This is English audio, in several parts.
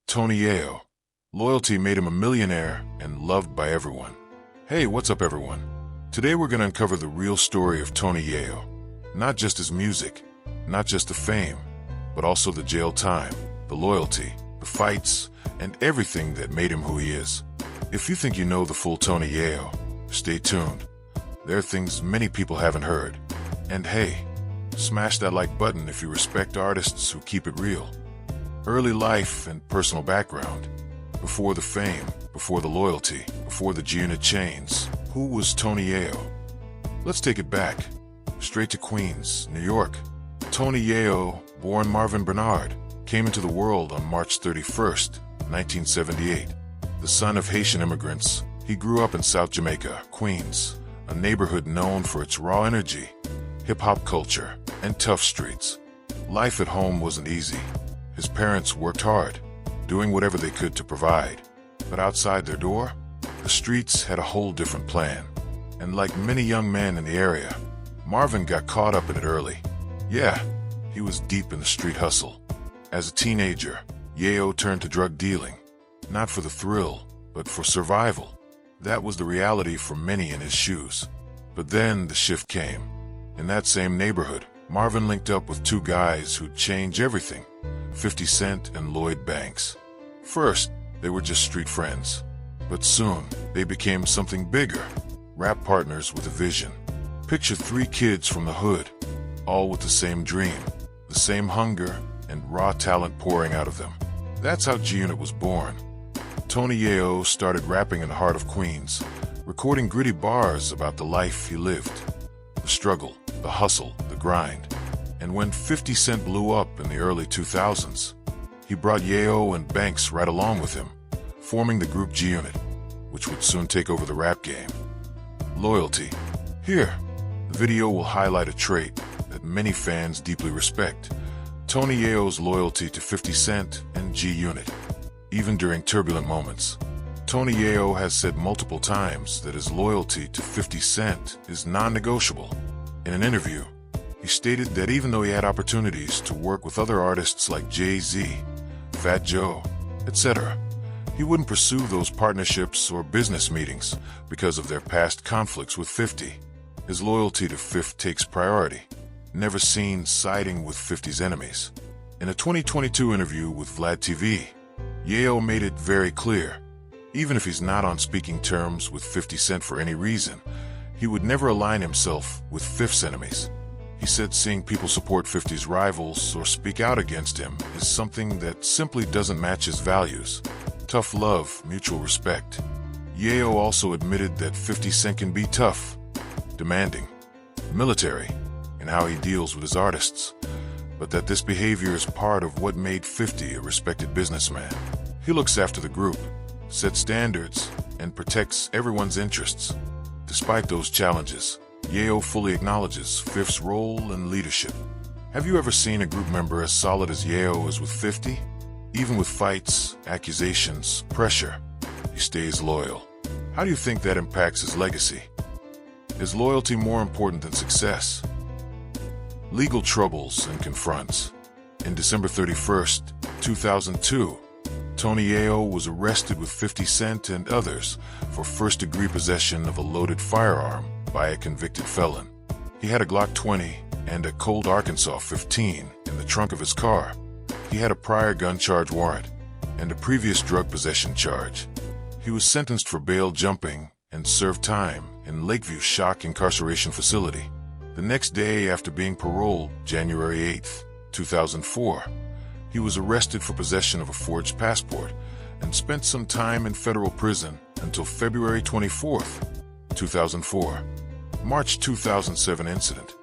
Tony Yayo. Loyalty made him a millionaire and loved by everyone. Hey, what's up everyone? Today we're going to uncover the real story of Tony Yayo. Not just his music, not just the fame, but also the jail time, the loyalty, the fights, and everything that made him who he is. If you think you know the full Tony Yayo, stay tuned. There are things many people haven't heard. And hey, smash that like button if you respect artists who keep it real. Early life and personal background. Before the fame, before the loyalty, before the G-Unit chains, who was Tony Yayo? Let's take it back, straight to Queens, New York. Tony Yayo, born Marvin Bernard, came into the world on March 31st, 1978. The son of Haitian immigrants, he grew up in South Jamaica, Queens, a neighborhood known for its raw energy, hip-hop culture, and tough streets. Life at home wasn't easy. His parents worked hard, doing whatever they could to provide. But outside their door, the streets had a whole different plan. And like many young men in the area, Marvin got caught up in it early. Yeah, he was deep in the street hustle. As a teenager, Yayo turned to drug dealing, not for the thrill, but for survival. That was the reality for many in his shoes. But then the shift came. In that same neighborhood, Marvin linked up with two guys who'd change everything, 50 Cent and Lloyd Banks. First, they were just street friends. But soon, they became something bigger, rap partners with a vision. Picture three kids from the hood, all with the same dream, the same hunger, and raw talent pouring out of them. That's how G-Unit was born. Tony Yayo started rapping in the heart of Queens, recording gritty bars about the life he lived. The struggle, the hustle, the grind. And when 50 Cent blew up in the early 2000s, he brought Yayo and Banks right along with him, forming the group G-Unit, which would soon take over the rap game. Loyalty. Here, the video will highlight a trait that many fans deeply respect: Tony Yayo's loyalty to 50 Cent and G-Unit. Even during turbulent moments, Tony Yayo has said multiple times that his loyalty to 50 Cent is non-negotiable. In an interview, he stated that even though he had opportunities to work with other artists like Jay-Z, Fat Joe, etc., he wouldn't pursue those partnerships or business meetings because of their past conflicts with 50. His loyalty to 50 takes priority, never seen siding with 50's enemies. In a 2022 interview with Vlad TV, Yayo made it very clear, even if he's not on speaking terms with 50 Cent for any reason, he would never align himself with 50's enemies. He said seeing people support 50's rivals or speak out against him is something that simply doesn't match his values. Tough love, mutual respect. Yayo also admitted that 50 Cent can be tough, demanding, military in how he deals with his artists, but that this behavior is part of what made 50 a respected businessman. He looks after the group, sets standards, and protects everyone's interests. Despite those challenges, Yayo fully acknowledges 50's role and leadership. Have you ever seen a group member as solid as Yayo is with 50? Even with fights, accusations, pressure, he stays loyal. How do you think that impacts his legacy? Is loyalty more important than success? Legal troubles and confronts. In December 31st, 2002, Tony Yayo was arrested with 50 Cent and others for first-degree possession of a loaded firearm by a convicted felon. He had a Glock 20 and a Colt Arkansas 15 in the trunk of his car. He had a prior gun charge warrant and a previous drug possession charge. He was sentenced for bail jumping and served time in Lakeview Shock Incarceration Facility. The next day after being paroled, January 8, 2004, he was arrested for possession of a forged passport and spent some time in federal prison until February 24, 2004. March 2007 incident.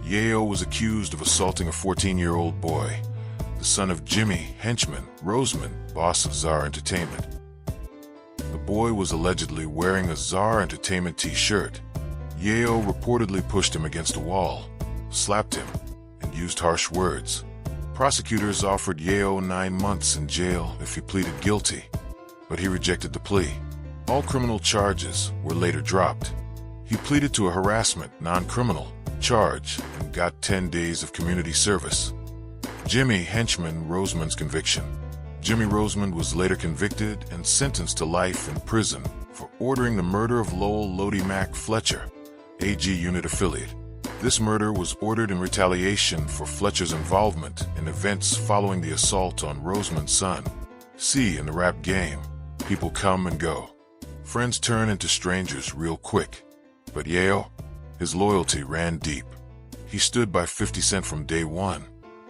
Yayo was accused of assaulting a 14-year-old boy, the son of Jimmy Henchman Roseman, boss of Czar Entertainment. The boy was allegedly wearing a Czar Entertainment t-shirt. Yayo reportedly pushed him against a wall, slapped him, and used harsh words. Prosecutors offered Yayo 9 months in jail if he pleaded guilty, but he rejected the plea. All criminal charges were later dropped. He pleaded to a harassment, non-criminal charge and got 10 days of community service. Jimmy Henchman Roseman's conviction. Jimmy Rosemond was later convicted and sentenced to life in prison for ordering the murder of Lowell Lodi Mac Fletcher, AG Unit affiliate. This murder was ordered in retaliation for Fletcher's involvement in events following the assault on Rosemond's son. See, in the rap game, people come and go. Friends turn into strangers real quick. But Yayo, his loyalty ran deep. He stood by 50 Cent from day one,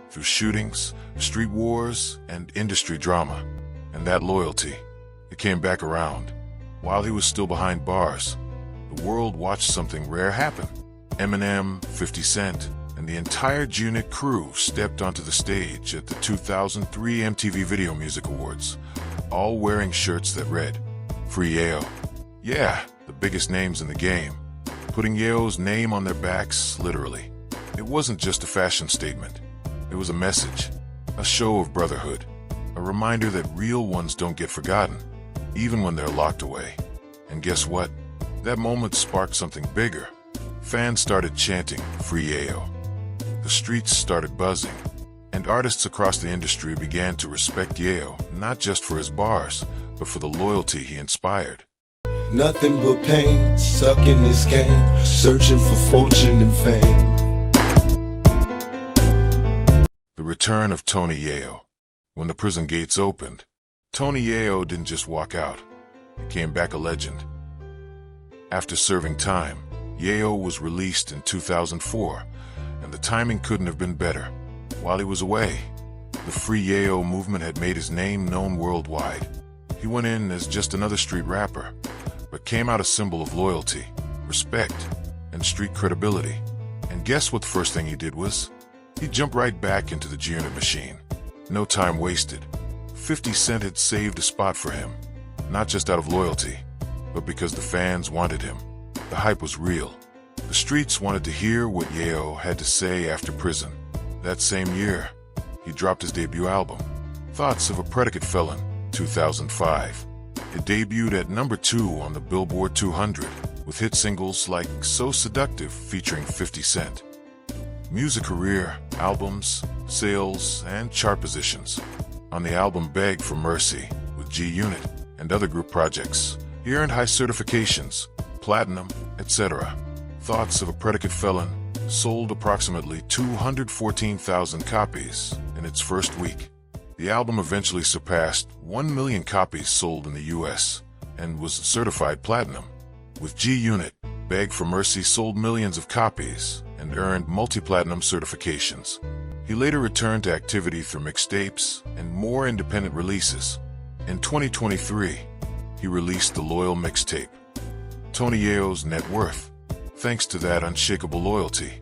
through shootings, street wars, and industry drama. And that loyalty, it came back around. While he was still behind bars, the world watched something rare happen. Eminem, 50 Cent, and the entire G-Unit crew stepped onto the stage at the 2003 MTV Video Music Awards, all wearing shirts that read, "Free Yayo." Yeah, the biggest names in the game, putting Yayo's name on their backs, literally. It wasn't just a fashion statement. It was a message, a show of brotherhood, a reminder that real ones don't get forgotten, even when they're locked away. And guess what? That moment sparked something bigger. Fans started chanting, "Free Yayo." The streets started buzzing, and artists across the industry began to respect Yayo, not just for his bars, but for the loyalty he inspired. Nothing but pain, stuck in this game, searching for fortune and fame. The return of Tony Yayo. When the prison gates opened, Tony Yayo didn't just walk out. He came back a legend. After serving time, Yayo was released in 2004, and the timing couldn't have been better. While he was away, the Free Yayo movement had made his name known worldwide. He went in as just another street rapper, but came out a symbol of loyalty, respect, and street credibility. And guess what the first thing he did was? He jumped right back into the G-Unit machine. No time wasted. 50 Cent had saved a spot for him, not just out of loyalty, but because the fans wanted him. The hype was real. The streets wanted to hear what Yayo had to say after prison. That same year, he dropped his debut album, Thoughts of a Predicate Felon, 2005. It debuted at number 2 on the Billboard 200, with hit singles like So Seductive featuring 50 Cent. Music career, albums, sales, and chart positions. On the album Beg for Mercy with G-Unit and other group projects, he earned high certifications, platinum, etc. Thoughts of a Predicate Felon sold approximately 214,000 copies in its first week. The album eventually surpassed 1 million copies sold in the US and was certified platinum. With G-Unit, Beg for Mercy sold millions of copies and earned multi-platinum certifications. He later returned to activity through mixtapes and more independent releases. In 2023, he released the Loyal mixtape. Tony Yayo's net worth. Thanks to that unshakable loyalty,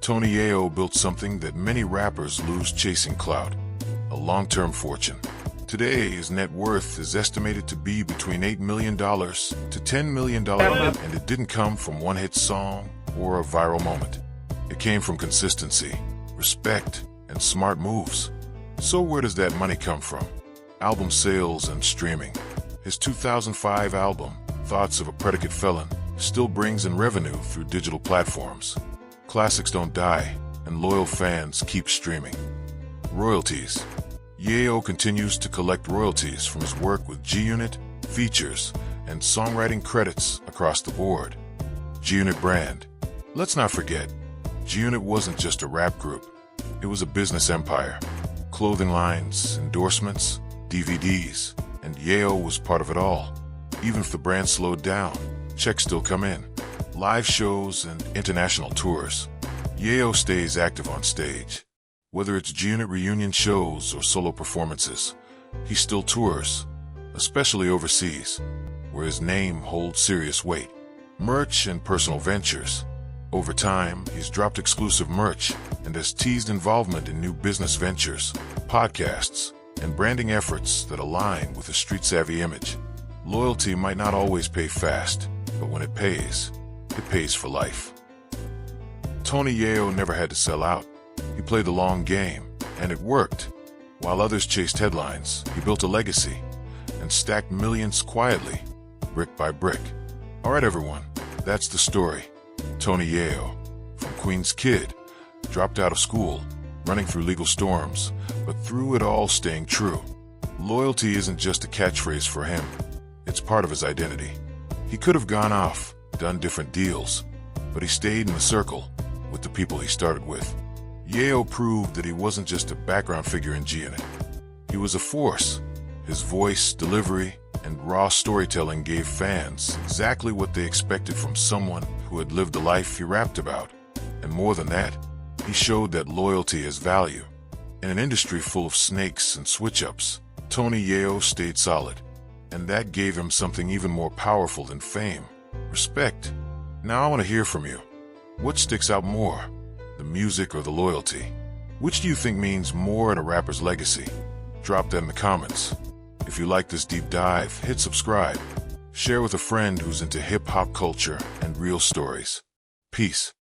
Tony Yayo built something that many rappers lose chasing clout, a long-term fortune. Today, his net worth is estimated to be between $8 million to $10 million, and it didn't come from one hit song or a viral moment. It came from consistency, respect, and smart moves. So where does that money come from? Album sales and streaming. His 2005 album, Thoughts of a Predicate Felon, still brings in revenue through digital platforms. Classics don't die, and loyal fans keep streaming. Royalties. Yayo continues to collect royalties from his work with G-Unit, features, and songwriting credits across the board. G-Unit brand. Let's not forget, G-Unit wasn't just a rap group. It was a business empire. Clothing lines, endorsements, DVDs, and Yayo was part of it all. Even if the brand slowed down, checks still come in. Live shows and international tours. Yayo stays active on stage. Whether it's G-Unit reunion shows or solo performances, he still tours, especially overseas, where his name holds serious weight. Merch and personal ventures. Over time, he's dropped exclusive merch and has teased involvement in new business ventures, podcasts, and branding efforts that align with a street-savvy image. Loyalty might not always pay fast, but when it pays for life. Tony Yayo never had to sell out. He played the long game, and it worked. While others chased headlines, he built a legacy and stacked millions quietly, brick by brick. All right, everyone, that's the story. Tony Yayo, from Queens kid, dropped out of school, running through legal storms, but through it all staying true. Loyalty isn't just a catchphrase for him. It's part of his identity. He could have gone off, done different deals, but he stayed in the circle with the people he started with. Yayo proved that he wasn't just a background figure in G-Unit. He was a force. His voice, delivery, and raw storytelling gave fans exactly what they expected from someone who had lived the life he rapped about. And more than that, he showed that loyalty has value. In an industry full of snakes and switch-ups, Tony Yayo stayed solid. And that gave him something even more powerful than fame: respect. Now I want to hear from you. What sticks out more, the music or the loyalty? Which do you think means more in a rapper's legacy? Drop that in the comments. If you like this deep dive, hit subscribe. Share with a friend who's into hip-hop culture and real stories. Peace.